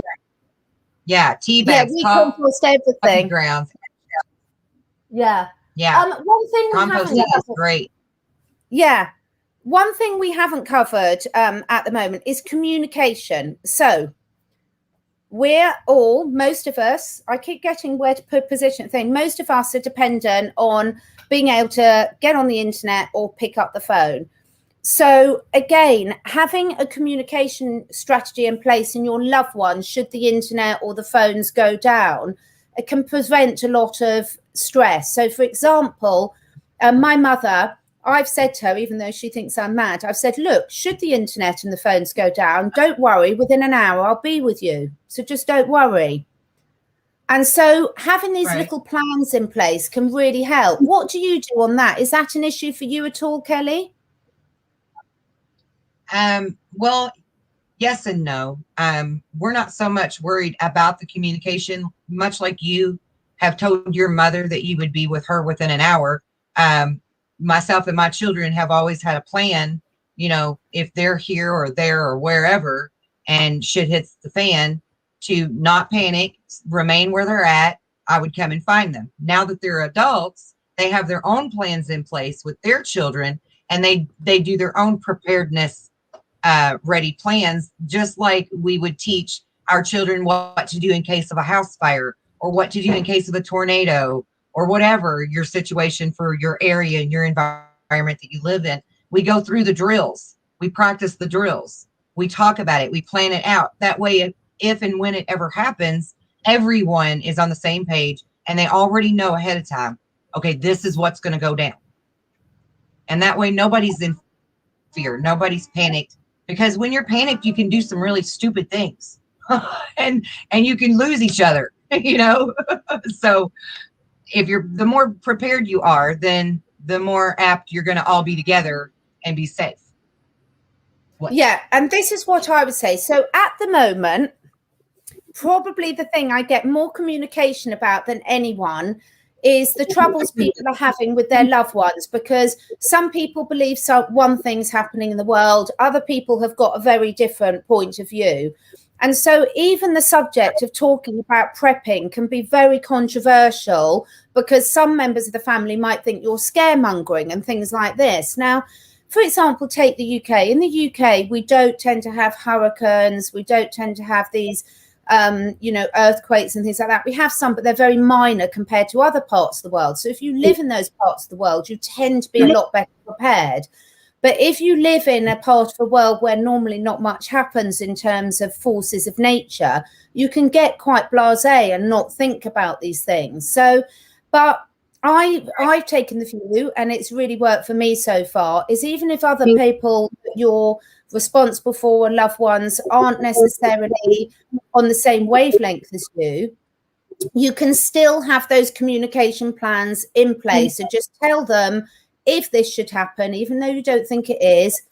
tea bags, we compost everything. Grounds. Yeah. One thing composting is great. Yeah. One thing we haven't covered at the moment is communication. So most of us, I keep getting where to put position thing. Most of us are dependent on being able to get on the internet or pick up the phone. So again, having a communication strategy in place in your loved ones, should the internet or the phones go down, it can prevent a lot of stress. So for example, my mother, I've said to her, even though she thinks I'm mad, I've said, look, should the internet and the phones go down, don't worry, within an hour, I'll be with you. So just don't worry. And so having these little plans in place can really help. What do you do on that? Is that an issue for you at all, Kelly? Well, yes and no. We're not so much worried about the communication, much like you have told your mother that you would be with her within an hour. Myself and my children have always had a plan, if they're here or there or wherever and shit hits the fan, to not panic, remain where they're at. I would come and find them. Now that they're adults, they have their own plans in place with their children, and they do their own preparedness ready plans, just like we would teach our children what to do in case of a house fire, or what to do in case of a tornado, or whatever your situation for your area and your environment that you live in. We go through the drills. We practice the drills. We talk about it. We plan it out. That way, if and when it ever happens, everyone is on the same page and they already know ahead of time, okay, this is what's going to go down. And that way, nobody's in fear. Nobody's panicked. Because when you're panicked, you can do some really stupid things. and you can lose each other, So the more prepared you are, then the more apt you're going to all be together and be safe. Yeah, and this is what I would say. So at the moment, probably the thing I get more communication about than anyone is the troubles people are having with their loved ones, because some people believe one thing's happening in the world, other people have got a very different point of view. And so even the subject of talking about prepping can be very controversial, because some members of the family might think you're scaremongering and things like this. Now, for example, take the UK. In the UK, we don't tend to have hurricanes. We don't tend to have these, earthquakes and things like that. We have some, but they're very minor compared to other parts of the world. So if you live in those parts of the world, you tend to be a lot better prepared. But if you live in a part of the world where normally not much happens in terms of forces of nature, you can get quite blasé and not think about these things. So, but I've taken the view, and it's really worked for me so far, is even if other people you're responsible for and loved ones aren't necessarily on the same wavelength as you can still have those communication plans in place. And just tell them, if this should happen, even though you don't think it is,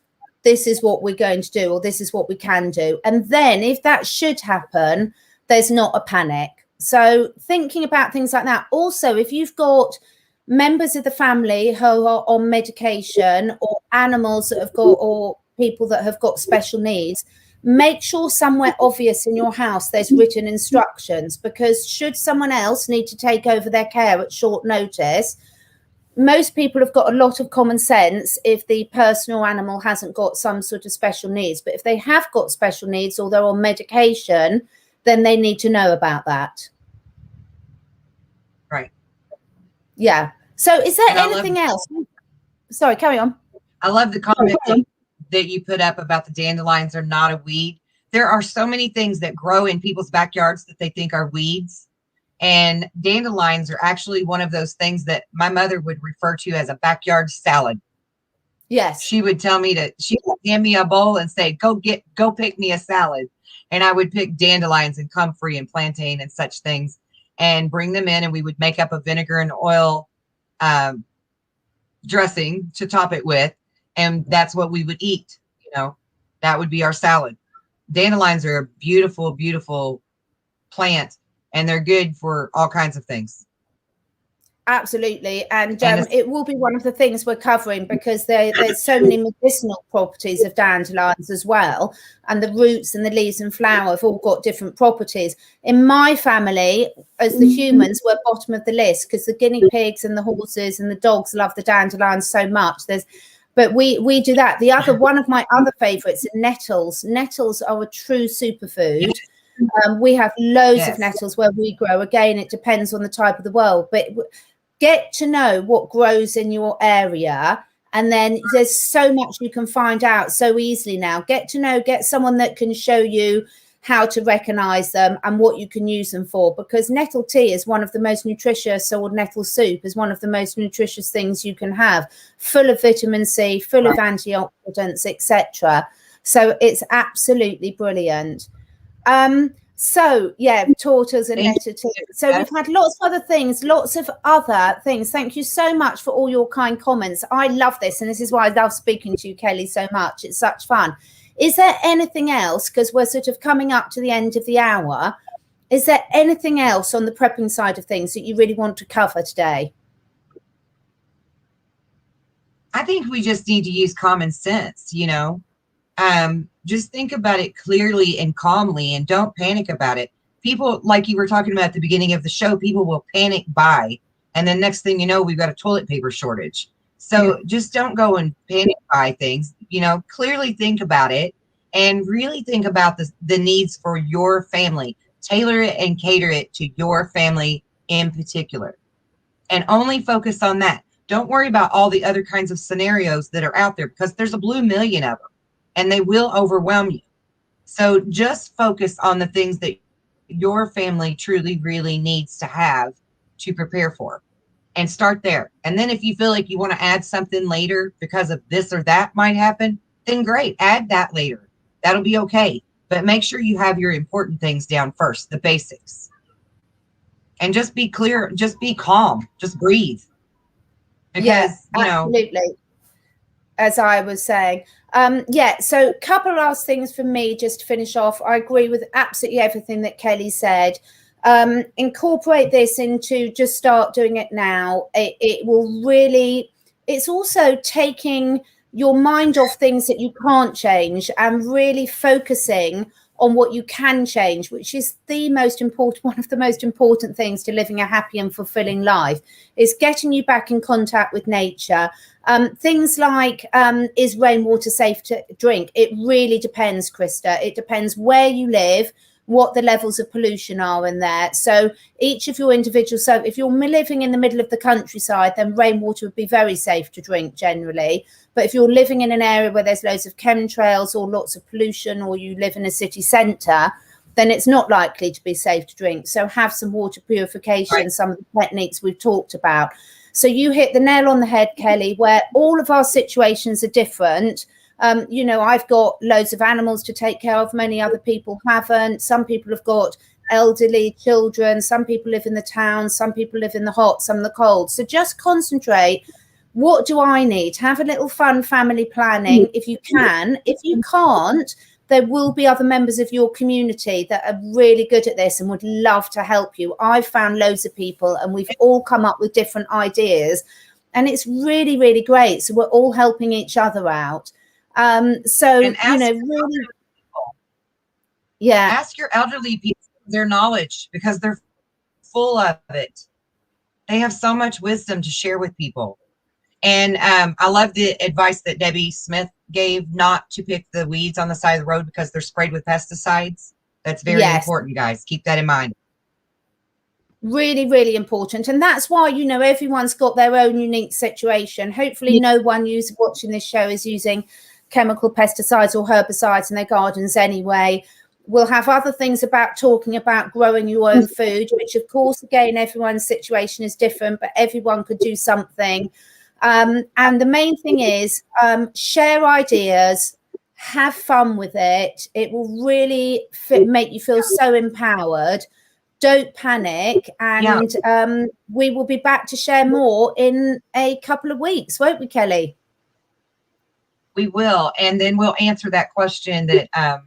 this is what we're going to do, or this is what we can do. And then if that should happen, there's not a panic. So thinking about things like that. Also, if you've got members of the family who are on medication, or animals that have got, or people that have got special needs, make sure somewhere obvious in your house there's written instructions, because should someone else need to take over their care at short notice, most people have got a lot of common sense if the person or animal hasn't got some sort of special needs. But if they have got special needs or they're on medication, then they need to know about that. Right. Yeah. So is there anything else? Sorry, carry on. I love the comment that you put up about the dandelions are not a weed. there are so many things that grow in people's backyards that they think are weeds. And dandelions are actually one of those things that my mother would refer to as a backyard salad. Yes. She would tell me she would hand me a bowl and say, go pick me a salad. And I would pick dandelions and comfrey and plantain and such things and bring them in. And we would make up a vinegar and oil dressing to top it with. And that's what we would eat. You know, that would be our salad. Dandelions are a beautiful, beautiful plant, and they're good for all kinds of things. Absolutely. And it will be one of the things we're covering, because there's so many medicinal properties of dandelions as well. And the roots and the leaves and flower have all got different properties. In my family, as the humans, we're bottom of the list, because the guinea pigs and the horses and the dogs love the dandelions so much. But we do that. One of my other favorites are nettles. Nettles are a true superfood. We have loads of nettles where we grow. Again, it depends on the type of the world, but get to know what grows in your area, and then there's so much you can find out so easily now. Get someone that can show you how to recognize them and what you can use them for, because nettle tea is one of the most nutritious, or nettle soup is one of the most nutritious things you can have, full of vitamin C, full of antioxidants, etc. So it's absolutely brilliant. Tortoise and nettle tea. So we've had lots of other things. Thank you so much for all your kind comments. I love this, and this is why I love speaking to you, Kelly, so much. It's such fun. Is there anything else, because we're sort of coming up to the end of the hour, is there anything else on the prepping side of things that you really want to cover today? I think we just need to use common sense, you know. Just think about it clearly and calmly, and don't panic about it. People, like you were talking about at the beginning of the show, people will panic buy, and then next thing you know, we've got a toilet paper shortage. So just don't go and panic buy things. You know, clearly think about it and really think about the needs for your family. Tailor it and cater it to your family in particular, and only focus on that. Don't worry about all the other kinds of scenarios that are out there, because there's a blue million of them, and they will overwhelm you. So just focus on the things that your family truly, really needs to have to prepare for, and start there. And then if you feel like you want to add something later because of this or that might happen, then great, add that later. That'll be okay. But make sure you have your important things down first, the basics. And just be clear, just be calm, just breathe. Because, absolutely. As I was saying. So a couple of last things for me just to finish off. I agree with absolutely everything that Kelly said. Incorporate this into, just start doing it now. It will really, it's also taking your mind off things that you can't change and really focusing on what you can change, which is one of the most important things to living a happy and fulfilling life, is getting you back in contact with nature. Things like, is rainwater safe to drink? It really depends, Krista. It depends where you live, what the levels of pollution are in there. So each of your individual, so if you're living in the middle of the countryside, then rainwater would be very safe to drink generally. But if you're living in an area where there's loads of chemtrails or lots of pollution, or you live in a city centre, then it's not likely to be safe to drink. So have some water purification, some of the techniques we've talked about. So you hit the nail on the head, Kelly, where all of our situations are different. I've got loads of animals to take care of. Many other people haven't. Some people have got elderly children. Some people live in the town. Some people live in the hot, some in the cold. So just concentrate. What do I need? Have a little fun family planning if you can. If you can't, there will be other members of your community that are really good at this and would love to help you. I've found loads of people, and we've all come up with different ideas, and it's really, really great. So we're all helping each other out. Ask your elderly people their knowledge, because they're full of it. They have so much wisdom to share with people. And I love the advice that Debbie Smith gave, not to pick the weeds on the side of the road because they're sprayed with pesticides. That's very important, guys. Keep that in mind. Really, really important. And that's why, everyone's got their own unique situation. Hopefully no one watching this show is using chemical pesticides or herbicides in their gardens anyway. We'll have other things about talking about growing your own food, which of course, again, everyone's situation is different, but everyone could do something. And the main thing is share ideas, have fun with it. It will really make you feel so empowered. Don't panic. And we will be back to share more in a couple of weeks, won't we, Kelly? We will. And then we'll answer that question that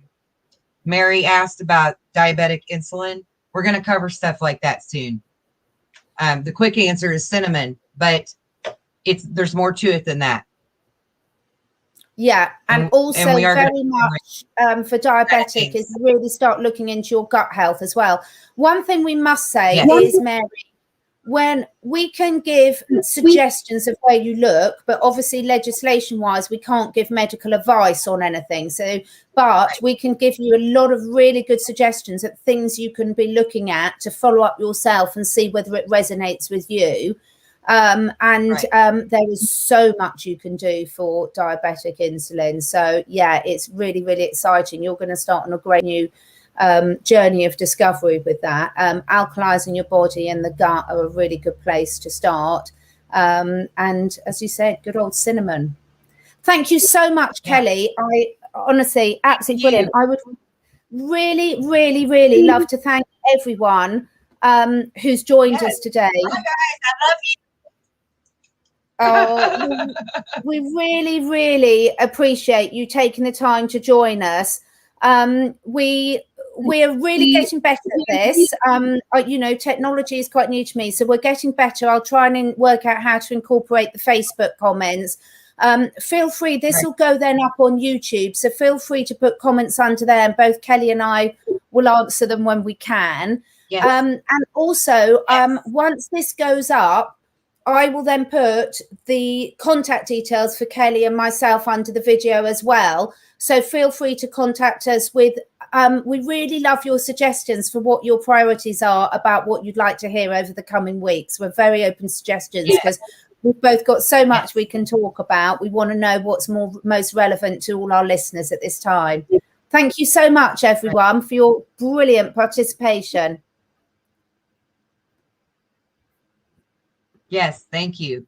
Mary asked about diabetic insulin. We're going to cover stuff like that soon. The quick answer is cinnamon, but there's more to it than that. Yeah, and also and we are very much for diabetic is really start looking into your gut health as well. One thing we must say is, Mary, when we can give suggestions of where you look, but obviously legislation wise, we can't give medical advice on anything. So, but we can give you a lot of really good suggestions of things you can be looking at to follow up yourself and see whether it resonates with you. There is so much you can do for diabetic insulin. So yeah, it's really, really exciting. You're going to start on a great new journey of discovery with that. Alkalizing your body and the gut are a really good place to start. And as you said, good old cinnamon. Thank you so much, Kelly. I honestly, absolutely brilliant. I would really, really, really love to thank everyone who's joined us today. Hi guys, I love you. Oh, we really, really appreciate you taking the time to join us. We're really getting better at this. You know, technology is quite new to me, so we're getting better. I'll try and work out how to incorporate the Facebook comments. Feel free, this will go then up on YouTube, so feel free to put comments under there, and both Kelly and I will answer them when we can. And also, once this goes up, I will then put the contact details for Kelly and myself under the video as well. So feel free to contact us with, we really love your suggestions for what your priorities are about what you'd like to hear over the coming weeks. We're very open suggestions because we've both got so much we can talk about. We want to know what's most relevant to all our listeners at this time. Thank you so much, everyone, for your brilliant participation. Yes, thank you.